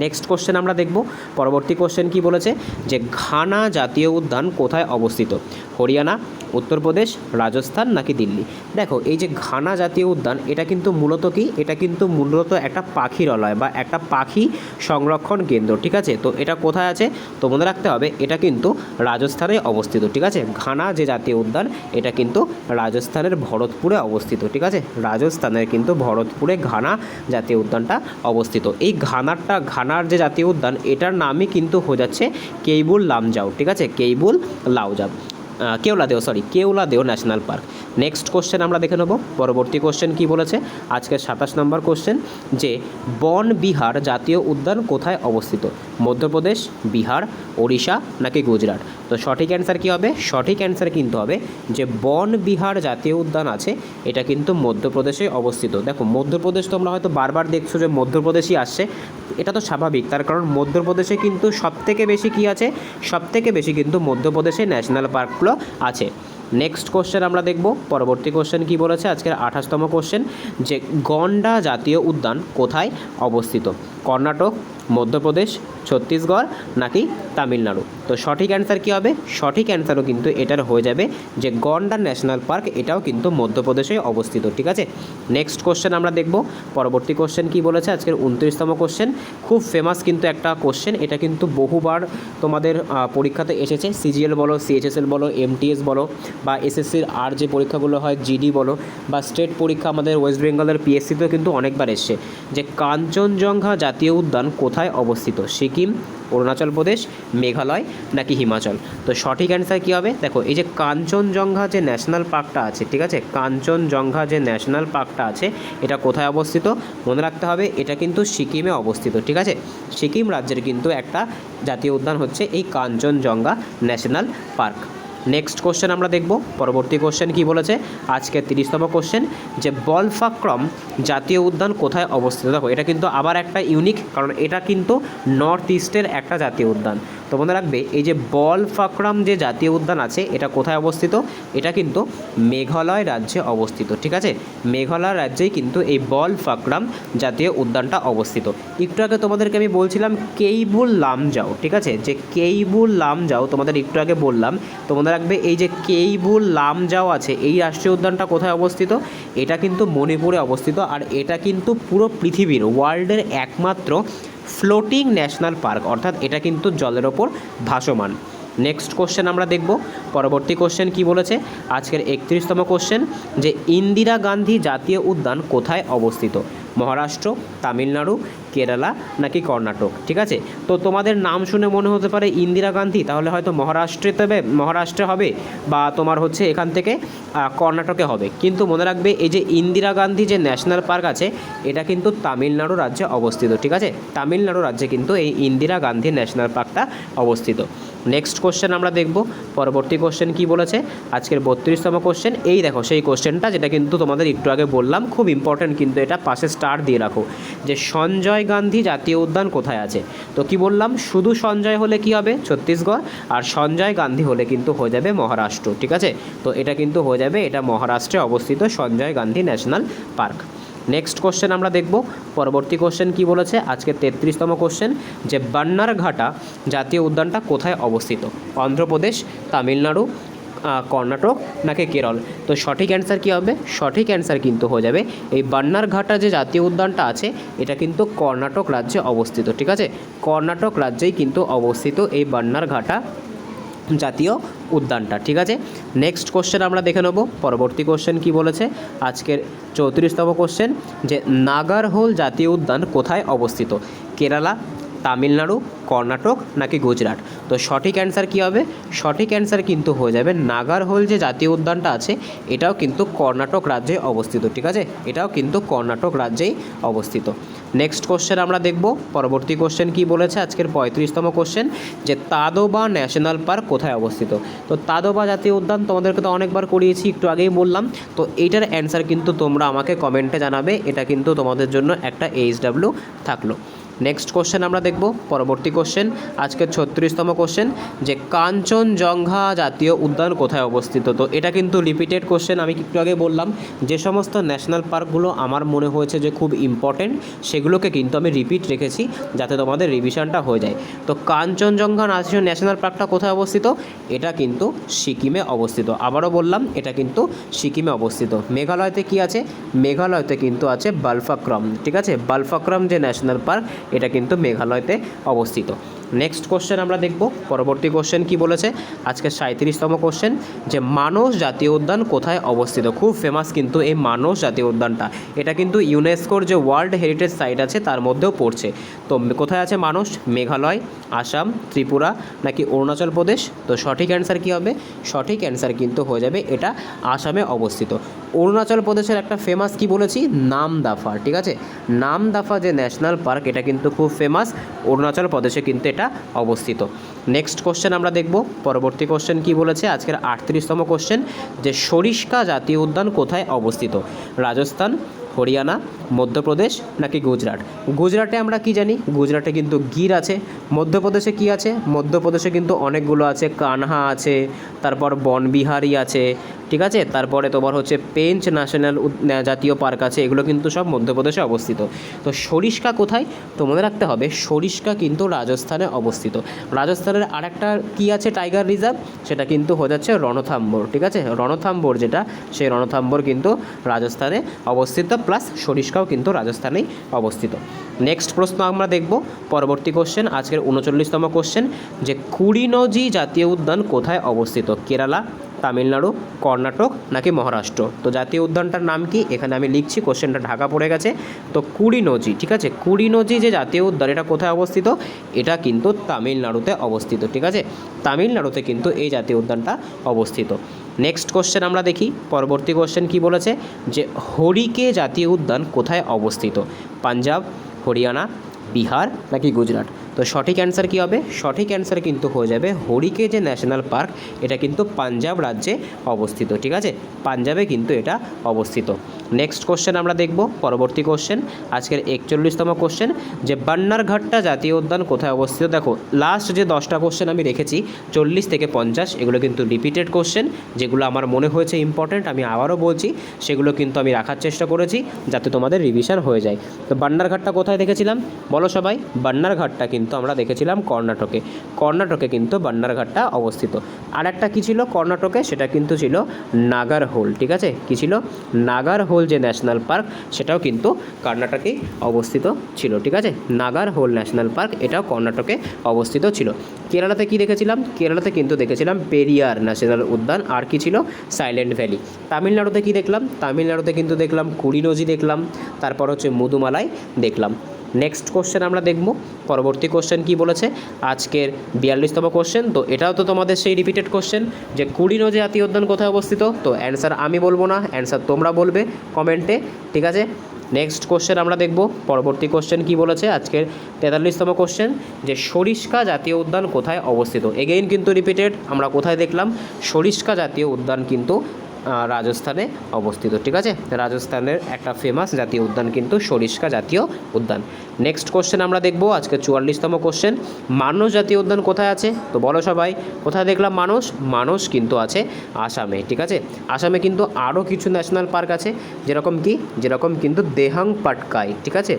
নেক্সট কোশ্চেন আমরা দেখব পরবর্তী কোশ্চেন কি বলেছে, যে ঘানা জাতীয় উদ্যান কোথায় অবস্থিত? হরিয়ানা, উত্তরপ্রদেশ, রাজস্থান নাকি দিল্লি? দেখো এই যে ঘানা জাতীয় উদ্যান এটা কিন্তু মূলত কি, এটা কিন্তু মূলত একটা পাখিরালয় বা একটা পাখি সংরক্ষণ কেন্দ্র। ঠিক আছে, তো এটা কোথায় আছে? তো মনে রাখতে হবে এটা কিন্তু রাজস্থানে অবস্থিত। ঠিক আছে, ঘানা যে জাতীয় উদ্যান এটা কিন্তু রাজস্থানের ভরতপুরে অবস্থিত। ঠিক আছে, রাজস্থানের কিন্তু ভরতপুরে ঘানা জাতীয় উদ্যানটা অবস্থিত। এই ঘানার যে জাতীয় উদ্যান এটার নামই কিন্তু হয়ে যাচ্ছে কেইবুল লামজাও। ঠিক আছে, Keibul Lamjao, Keoladeo national park. Next question আমরা দেখে নেব পরবর্তী কোশ্চেন কি বলেছে, আজকের 27 নম্বর কোশ্চেন, যে বন বিহার জাতীয় উদ্যান কোথায় অবস্থিত? মধ্যপ্রদেশ, বিহার, ওড়িশা নাকি গুজরাট? তো সঠিক অ্যান্সার কী হবে? সঠিক অ্যান্সার কিন্তু হবে যে বন বিহার জাতীয় উদ্যান আছে এটা কিন্তু মধ্যপ্রদেশে অবস্থিত। দেখো মধ্যপ্রদেশ তোমরা হয়তো বারবার দেখছো যে মধ্যপ্রদেশই আসছে, এটা তো স্বাভাবিক, তার কারণ মধ্যপ্রদেশে কিন্তু সবথেকে বেশি কী আছে, সবথেকে বেশি কিন্তু মধ্যপ্রদেশে ন্যাশনাল পার্কগুলো আছে। নেক্সট কোশ্চেন আমরা দেখব পরবর্তী কোশ্চেন কি বলেছে, আজকের 28তম কোশ্চেন, যে গন্ডা জাতীয় উদ্যান কোথায় অবস্থিত? কর্ণাটক, মধ্যপ্রদেশ, ছত্তিশগড় নাকি তামিলনাড়ু? তো সঠিক অ্যান্সার কী হবে? সঠিক অ্যান্সারও কিন্তু এটার হয়ে যাবে যে গন্ডা ন্যাশনাল পার্ক এটাও কিন্তু মধ্যপ্রদেশে অবস্থিত। ঠিক আছে, নেক্সট কোশ্চেন আমরা দেখব পরবর্তী কোশ্চেন কি বলেছে, আজকের 29তম কোশ্চেন, খুব ফেমাস কিন্তু একটা কোশ্চেন, এটা কিন্তু বহুবার তোমাদের পরীক্ষাতে এসেছে, CGL বলো, CHSL বলো, MTS বলো, বা SSCর আর যে পরীক্ষাগুলো হয় GD বলো, বা স্টেট পরীক্ষা আমাদের ওয়েস্ট বেঙ্গলের PSCতেও কিন্তু অনেকবার এসছে, যে কাঞ্চনজঙ্ঘা জাতীয় উদ্যান কোথায় কোথায় অবস্থিত? সিকিম, অরুণাচল প্রদেশ, মেঘালয় নাকি হিমাচল? তো সঠিক অ্যান্সার কী হবে? দেখো এই যে কাঞ্চনজঙ্ঘা যে ন্যাশনাল পার্কটা আছে, ঠিক আছে, কাঞ্চনজঙ্ঘা যে ন্যাশনাল পার্কটা আছে এটা কোথায় অবস্থিত? মনে রাখতে হবে এটা কিন্তু সিকিমে অবস্থিত, ঠিক আছে। সিকিম রাজ্যের কিন্তু একটা জাতীয় উদ্যান হচ্ছে এই Kanchenjunga national park. Next question আমরা দেখব। পরবর্তী কোশ্চেন কি বলেছে? আজকের 30তম কোশ্চেন, যে বলফাক্রম জাতীয় উদ্যান কোথায় অবস্থিত? দেখো এটা কিন্তু আবার একটা ইউনিক, কারণ এটা কিন্তু নর্থ ইস্টের একটা জাতীয় উদ্যান। তো মনে রাখবে এই যে বলফাক্রম যে জাতীয় উদ্যান আছে এটা কোথায় অবস্থিত? এটা কিন্তু মেঘালয় রাজ্যে অবস্থিত, ঠিক আছে। মেঘালয় রাজ্যেই কিন্তু এই বলফাক্রম জাতীয় উদ্যানটা অবস্থিত। একটু আগে তোমাদেরকে আমি বলছিলাম কেইবুল লামজাও, ঠিক আছে, যে কেইবুল লামজাও তোমাদের একটু আগে বললাম। তো মনে রাখবে এই যে কেইবুল লামজাও আছে এই রাষ্ট্রীয় উদ্যানটা কোথায় অবস্থিত? এটা কিন্তু মণিপুরে অবস্থিত, আর এটা কিন্তু পুরো পৃথিবীর ওয়ার্ল্ডের একমাত্র ফ্লোটিং ন্যাশনাল পার্ক, অর্থাৎ এটা কিন্তু জলের ওপর ভাসমান। নেক্সট কোশ্চেন আমরা দেখব। পরবর্তী কোশ্চেন কি বলেছে? আজকের 31তম কোশ্চেন, যে ইন্দিরা গান্ধী জাতীয় উদ্যান কোথায় অবস্থিত? মহারাষ্ট্র, তামিলনাড়ু, কেরালা নাকি কর্ণাটক? ঠিক আছে, তো তোমাদের নাম শুনে মনে হতে পারে ইন্দিরা গান্ধী, তাহলে হয়তো মহারাষ্ট্রে হবে বা তোমার হচ্ছে এখান থেকে কর্ণাটকে হবে। কিন্তু মনে রাখবে এই যে ইন্দিরা গান্ধী যে ন্যাশনাল পার্ক আছে এটা কিন্তু তামিলনাড়ু রাজ্যে অবস্থিত, ঠিক আছে। তামিলনাড়ু রাজ্যে কিন্তু এই ইন্দিরা গান্ধী ন্যাশনাল পার্কটা অবস্থিত। নেক্সট কোশ্চেন আমরা দেখব। পরবর্তী কোশ্চেন কি বলেছে? আজকের 32তম কোশ্চেন, এই দেখো সেই কোশ্চেনটা যেটা কিন্তু তোমাদের একটু আগে বললাম, খুব ইম্পর্ট্যান্ট কিন্তু এটা, পাশে স্টার দিয়ে রাখো, যে সঞ্জয় গান্ধী জাতীয় উদ্যান কোথায় আছে? তো কি বললাম, শুধু সঞ্জয় হলে কি হবে? ছত্তিশগড়, আর সঞ্জয় গান্ধী হলে কিন্তু হয়ে যাবে মহারাষ্ট্র, ঠিক আছে। তো এটা কিন্তু হয়ে যাবে, এটা মহারাষ্ট্রে অবস্থিত Sanjay Gandhi national park. Next question আমরা দেখব। পরবর্তী কোশ্চেন কি বলেছে? আজকে 33তম কোশ্চেন, যে বান্নারঘাটা জাতীয় উদ্যানটা কোথায় অবস্থিত? অন্ধ্রপ্রদেশ, তামিলনাড়ু, কর্ণাটক নাকি কেরল? তো সঠিক অ্যান্সার কী হবে? সঠিক অ্যান্সার কিন্তু হয়ে যাবে এই বান্নারঘাটা যে জাতীয় উদ্যানটা আছে এটা কিন্তু কর্ণাটক রাজ্যে অবস্থিত, ঠিক আছে। কর্ণাটক রাজ্যেই কিন্তু অবস্থিত এই বান্নারঘাটা জাতীয় উদ্যানটা, ঠিক আছে। নেক্সট কোশ্চেন আমরা দেখে নেব। পরবর্তী কোশ্চেন কি বলেছে? আজকের 34তম কোশ্চেন, যে নাগারহোল জাতীয় উদ্যান কোথায় অবস্থিত? কেরালা, তামিলনাড়ু, কর্ণাটক নাকি গুজরাট? তো সঠিক অ্যান্সার কী হবে? সঠিক অ্যান্সার কিন্তু হয়ে যাবে নাগারহোল যে জাতীয় উদ্যানটা আছে এটাও কিন্তু কর্ণাটক রাজ্যে অবস্থিত, ঠিক আছে। এটাও কিন্তু কর্ণাটক রাজ্যেই অবস্থিত। নেক্সট কোশ্চেন আমরা দেখব। পরবর্তী কোশ্চেন কি বলেছে? আজকের 35তম কোশ্চেন, যে তাদোবা ন্যাশনাল পার্ক কোথায় অবস্থিত? তো তাদোবা জাতীয় উদ্যান তোমাদেরকে তো অনেকবার করিয়েছি, একটু আগেই বললাম। তো এইটার অ্যান্সার কিন্তু তোমরা আমাকে কমেন্টে জানাবে, এটা কিন্তু তোমাদের জন্য একটা এইচডাব্লিউ থাকলো। নেক্সট কোশ্চেন আমরা দেখব। পরবর্তী কোশ্চেন আজকের 36তম কোশ্চেন, যে কাঞ্চনজঙ্ঘা জাতীয় উদ্যান কোথায় অবস্থিত? তো এটা কিন্তু রিপিটেড কোশ্চেন, আমি একটু আগে বললাম যে সমস্ত ন্যাশনাল পার্কগুলো আমার মনে হয়েছে যে খুব ইম্পর্টেন্ট সেগুলোকে কিন্তু আমি রিপিট রেখেছি যাতে তোমাদের রিভিশনটা হয়ে যায়। তো কাঞ্চনজঙ্ঘা ন্যাশনাল পার্কটা কোথায় অবস্থিত? এটা কিন্তু সিকিমে অবস্থিত। আবারও বললাম এটা কিন্তু সিকিমে অবস্থিত। মেঘালয়তে কি আছে? মেঘালয়তে কিন্তু আছে বালফাক্রম, ঠিক আছে। বালফাক্রম যে ন্যাশনাল পার্ক এটা কিন্তু মেঘালয়তে অবস্থিত। নেক্সট কোশ্চেন আমরা দেখব। পরবর্তী কোশ্চেন কি বলেছে? আজকে 37তম কোশ্চেন, যে মানস জাতীয় উদ্যান কোথায় অবস্থিত? খুব ফেমাস কিন্তু এই মানস জাতীয় উদ্যানটা, এটা কিন্তু ইউনেস্কোর যে ওয়ার্ল্ড হেরিটেজ সাইট আছে তার মধ্যেও পড়ছে। তো কোথায় আছে মানস? মেঘালয়, আসাম, ত্রিপুরা নাকি অরুণাচল প্রদেশ? তো সঠিক অ্যান্সার কী হবে? সঠিক অ্যান্সার কিন্তু হয়ে যাবে এটা আসামে অবস্থিত। অরুণাচল প্রদেশের একটা ফেমাস কি বলেছি? নামদাফা, ঠিক আছে। নামদাফা যে ন্যাশনাল পার্ক এটা কিন্তু খুব ফেমাস, অরুণাচল প্রদেশে কিন্তু এটা অবস্থিত। নেক্সট কোশ্চেন আমরা দেখব। পরবর্তী কোশ্চেন কি বলেছে? আজকের 38তম কোশ্চেন, যে সরিষ্কা জাতীয় উদ্যান কোথায় অবস্থিত? রাজস্থান, হরিয়ানা, মধ্যপ্রদেশ নাকি গুজরাট? গুজরাটে আমরা কি জানি? গুজরাটে কিন্তু গির আছে। মধ্যপ্রদেশে কি আছে? মধ্যপ্রদেশে কিন্তু অনেকগুলো আছে, কানহা আছে, তারপর বনবিহারি আছে, ঠিক আছে। তারপরে তোমার হচ্ছে পেঞ্চ ন্যাশনাল জাতীয় পার্ক আছে, এগুলো কিন্তু সব মধ্যপ্রদেশে অবস্থিত। তো সরিষ্কা কোথায়? তো মনে রাখতে হবে সরিষ্কা কিন্তু রাজস্থানে অবস্থিত। রাজস্থানের আরেকটা কি আছে টাইগার রিজার্ভ, সেটা কিন্তু হয়ে যাচ্ছে রণথাম্বর, ঠিক আছে। রণথাম্বর যেটা, সেই রণথাম্বর কিন্তু রাজস্থানে অবস্থিত, প্লাস সরিষ্কাও কিন্তু রাজস্থানেই অবস্থিত। নেক্সট প্রশ্ন আমরা দেখব। পরবর্তী কোশ্চেন আজকের 39তম কোশ্চেন, যে কুড়িনজি জাতীয় উদ্যান কোথায় অবস্থিত? কেরালা, তামিলনাড়ু, কর্ণাটক নাকি মহারাষ্ট্র? তো জাতীয় উদ্যানটার নাম কি এখানে আমি লিখছি, কোশ্চেনটা ঢাকা পড়ে গেছে। তো কুরিনোজি, ঠিক আছে, কুরিনোজি যে জাতীয় উদ্যান এটা কোথায় অবস্থিত? এটা কিন্তু তামিলনাড়ুতে অবস্থিত, ঠিক আছে, তামিলনাড়ুতে কিন্তু এই জাতীয় উদ্যানটা অবস্থিত। নেক্সট কোশ্চেন আমরা দেখি, পরবর্তী কোশ্চেন কি বলেছে যে হরিকে জাতীয় উদ্যান কোথায় অবস্থিত? পাঞ্জাব, হরিয়ানা, বিহার নাকি গুজরাট? তো সঠিক অ্যান্সার কী হবে? সঠিক অ্যান্সার কিন্তু হয়ে যাবে হরিকে যে ন্যাশনাল পার্ক এটা কিন্তু পাঞ্জাব রাজ্যে অবস্থিত, ঠিক আছে, পাঞ্জাবে কিন্তু এটা অবস্থিত। নেক্সট কোশ্চেন আমরা দেখব, পরবর্তী কোশ্চেন আজকের 41তম কোশ্চেন যে বান্নারঘাটটা জাতীয় উদ্যান কোথায় অবস্থিত? দেখো লাস্ট যে 10টা কোশ্চেন আমি রেখেছি 40 থেকে 50 এগুলো কিন্তু রিপিটেড কোশ্চেন, যেগুলো আমার মনে হয়েছে ইম্পর্ট্যান্ট, আমি আবারও বলছি সেগুলো কিন্তু আমি রাখার চেষ্টা করেছি যাতে তোমাদের রিভিশন হয়ে যায়। তো বান্নারঘাটটা কোথায় দেখেছিলাম বলো সবাই? বান্নারঘাটটা কিন্তু আমরা দেখেছিলাম কর্ণাটকে, কর্ণাটকে কিন্তু বান্নারঘাটটা অবস্থিত। আর একটা কী ছিল কর্ণাটকে? সেটা কিন্তু ছিল নাগারহোল, ঠিক আছে, কী ছিল? নাগারহোল যে ন্যাশনাল পার্ক সেটাও কিন্তু কর্ণাটকেই অবস্থিত ছিল, ঠিক আছে, নাগারহোল ন্যাশনাল পার্ক এটাও কর্ণাটকে অবস্থিত ছিল। কেরালাতে কি দেখেছিলাম? কেরালাতে কিন্তু দেখেছিলাম পেরিয়ার ন্যাশনাল উদ্যান, আর কি ছিল? Silent valley. তামিলনাড়ুতে কি দেখলাম? তামিলনাড়ুতে কিন্তু দেখলাম কুরিনোজি দেখলাম, তারপর হচ্ছে মুদুমালাই দেখলাম। নেক্সট কোশ্চেন আমরা দেখব, পরবর্তী কোশ্চেন কি বলেছে আজকের 42তম কোশ্চেন। তো এটাও তো তোমাদের সেই রিপিটেড কোশ্চেন যে কুরিনোজি জাতীয় উদ্যান কোথায় অবস্থিত? তো অ্যান্সার আমি বলবো না, অ্যান্সার তোমরা বলবে কমেন্টে, ঠিক আছে। নেক্সট কোশ্চেন আমরা দেখব, পরবর্তী কোশ্চেন কি বলেছে আজকের 43তম কোশ্চেন যে সরিষ্কা জাতীয় উদ্যান কোথায় অবস্থিত? এগেইন কিন্তু রিপিটেড, আমরা কোথায় দেখলাম? সরিষ্কা জাতীয় উদ্যান কিন্তু রাজস্থানে অবস্থিত, ঠিক আছে, রাজস্থানের একটা ফেমাস জাতীয় উদ্যান কিন্তু সরিষ্কা জাতীয় উদ্যান। নেক্সট কোশ্চেন আমরা দেখব আজকে 44তম কোশ্চেন মানস জাতীয় উদ্যান কোথায় আছে? তো বলো সবাই, কোথায় দেখলাম মানস? মানস কিন্তু আছে আসামে, ঠিক আছে, আসামে কিন্তু আরও কিছু ন্যাশনাল পার্ক আছে, যেরকম কিন্তু দেহাং পাটকাই, ঠিক আছে,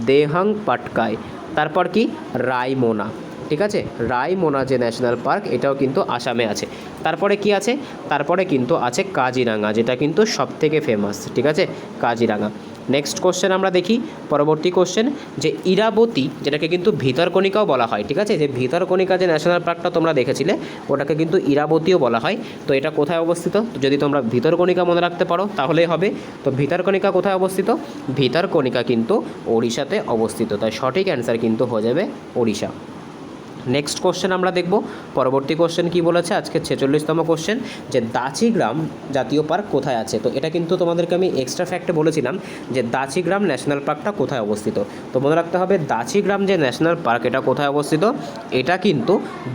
দেহাং পাটকাই, তারপর কি রায়মোনা, ঠিক আছে, রায়মোনা যে ন্যাশনাল পার্ক এটাও কিন্তু আসামে আছে। তারপরে কি আছে? তারপরে কিন্তু আছে কাজিরাঙা, যেটা কিন্তু সবথেকে ফেমাস, ঠিক আছে, কাজিরাঙা। নেক্সট কোশ্চেন আমরা দেখি, পরবর্তী কোশ্চেন যে ইরাবতী, যেটাকে কিন্তু ভিতরকণিকাও বলা হয়, ঠিক আছে, যে ভিতরকণিকা যে ন্যাশনাল পার্কটা তোমরা দেখেছিলে ওটাকে কিন্তু ইরাবতীও বলা হয়। তো এটা কোথায় অবস্থিত? যদি তোমরা ভিতরকণিকা মনে রাখতে পারো তাহলেই হবে। তো ভিতরকণিকা কোথায় অবস্থিত? ভিতরকণিকা কিন্তু ওড়িশাতে অবস্থিত, তাই সঠিক অ্যান্সার কিন্তু হয়ে যাবে ওড়িশা। নেক্সট কোশ্চেন আমরা দেখব, পরবর্তী কোশ্চেন কি বলেছে আজকে 46তম কোশ্চেন যে দাচিগ্রাম জাতীয় পার্ক কোথায় আছে? তো এটা কিন্তু তোমাদেরকে আমি এক্সট্রা ফ্যাক্টে বলেছিলাম যে দাচিগ্রাম ন্যাশনাল পার্কটা কোথায় অবস্থিত। তো মনে রাখতে হবে দাচিগ্রাম যে ন্যাশনাল পার্ক এটা কোথায় অবস্থিত? এটা কিন্তু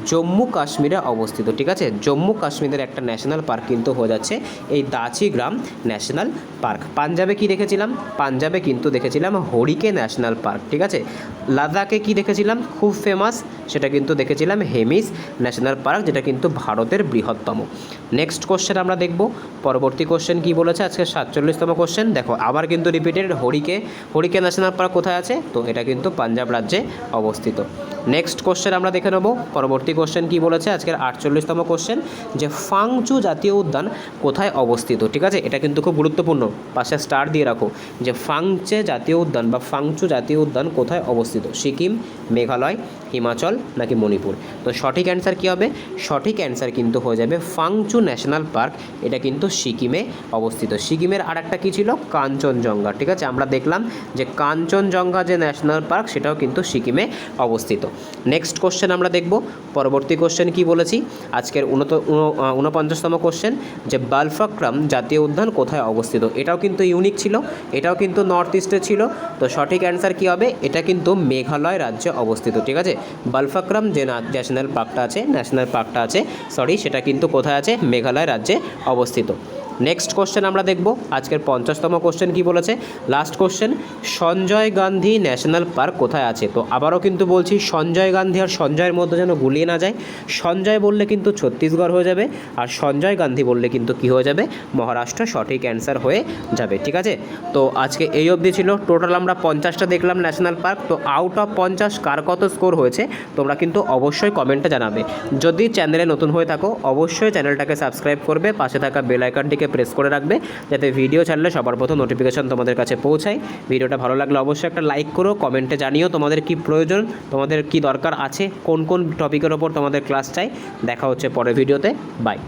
জম্মু কাশ্মীরে অবস্থিত, ঠিক আছে, জম্মু কাশ্মীরের একটা ন্যাশনাল পার্ক কিন্তু হয়ে যাচ্ছে এই দাচিগ্রাম ন্যাশনাল পার্ক। পাঞ্জাবে কি দেখেছিলাম? পাঞ্জাবে কিন্তু দেখেছিলাম হরিকে ন্যাশনাল পার্ক, ঠিক আছে। লাদাখে কি দেখেছিলাম? খুব ফেমাস, সেটা কিন্তু দেখেছিলাম হেমিস ন্যাশনাল পার্ক, যেটা কিন্তু ভারতের বৃহত্তম। নেক্সট কোশ্চেন আমরা দেখব, পরবর্তী কোশ্চেন কি বলেছে আজকে 47তম কোশ্চেন। দেখো আবার কিন্তু রিপিটেড, হরিকে ন্যাশনাল পার্ক কোথায় আছে? তো এটা কিন্তু পাঞ্জাব রাজ্যে অবস্থিত। নেক্সট কোশ্চেন আমরা দেখে নেব, পরবর্তী কোশ্চেন কি বলেছে আজকের 48তম কোশ্চেন যে ফাংচু জাতীয় উদ্যান কোথায় অবস্থিত, ঠিক আছে, এটা কিন্তু খুব গুরুত্বপূর্ণ, পাশে স্টার দিয়ে রাখো যে ফাংচে জাতীয় উদ্যান বা ফাংচু জাতীয় উদ্যান কোথায় অবস্থিত? সিকিম, মেঘালয়, হিমাচল নাকি মণিপুর? তো সঠিক অ্যান্সার কী হবে? সঠিক অ্যান্সার কিন্তু হয়ে যাবে ফাংচু ন্যাশনাল পার্ক, এটা কিন্তু সিকিমে অবস্থিত। সিকিমের আর একটা কী ছিল? কাঞ্চনজঙ্ঘা, ঠিক আছে, আমরা দেখলাম যে কাঞ্চনজঙ্ঘা যে ন্যাশনাল পার্ক সেটাও কিন্তু সিকিমে অবস্থিত। নেক্সট কোশ্চেন আমরা দেখব, পরবর্তী কোশ্চেন কি বলেছি আজকের 49তম কোশ্চেন যে বালফাক্রাম জাতীয় উদ্যান কোথায় অবস্থিত? এটাও কিন্তু ইউনিক ছিল, এটাও কিন্তু নর্থ ইস্টে ছিল। তো সঠিক অ্যান্সার কী হবে? এটা কিন্তু মেঘালয় রাজ্যে অবস্থিত, ঠিক আছে, বালফাক্রাম যে ন্যাশনাল পার্কটা আছে সেটা কিন্তু কোথায় আছে? মেঘালয় রাজ্যে অবস্থিত। নেক্সট কোশ্চেন আমরা দেখব আজকের 50তম কোশ্চেন কি বলেছে, last question Sanjay Gandhi national park কোথায় আছে? তো আবারও কিন্তু বলছি সঞ্জয় গান্ধী আর সঞ্জয়ের মধ্যে যেন গুলিয়ে না যায়, সঞ্জয় বললে কিন্তু ছত্তিশগড় হয়ে যাবে আর সঞ্জয় গান্ধী বললে কিন্তু কী হয়ে যাবে? মহারাষ্ট্র সঠিক অ্যান্সার হয়ে যাবে, ঠিক আছে। তো আজকে এই অবধি ছিল, টোটাল আমরা 50টা দেখলাম ন্যাশনাল পার্ক। তো আউট অফ 50 কার কত স্কোর হয়েছে তোমরা কিন্তু অবশ্যই কমেন্টে জানাবে। যদি চ্যানেলে নতুন হয়ে থাকো অবশ্যই চ্যানেলটাকে সাবস্ক্রাইব করবে, পাশে থাকা বেল আইকনটিকে প্রেস করে রাখবে যাতে ভিডিও ছাড়লে সবার প্রথম নোটিফিকেশন তোমাদের কাছে পৌঁছায়। ভিডিওটা ভালো লাগলে অবশ্যই একটা লাইক করো, কমেন্টে জানিও তোমাদের কি প্রয়োজন, তোমাদের কি দরকার আছে, কোন কোন টপিকের ওপর তোমাদের ক্লাস চাই। দেখা হচ্ছে পরের ভিডিওতে, বাই।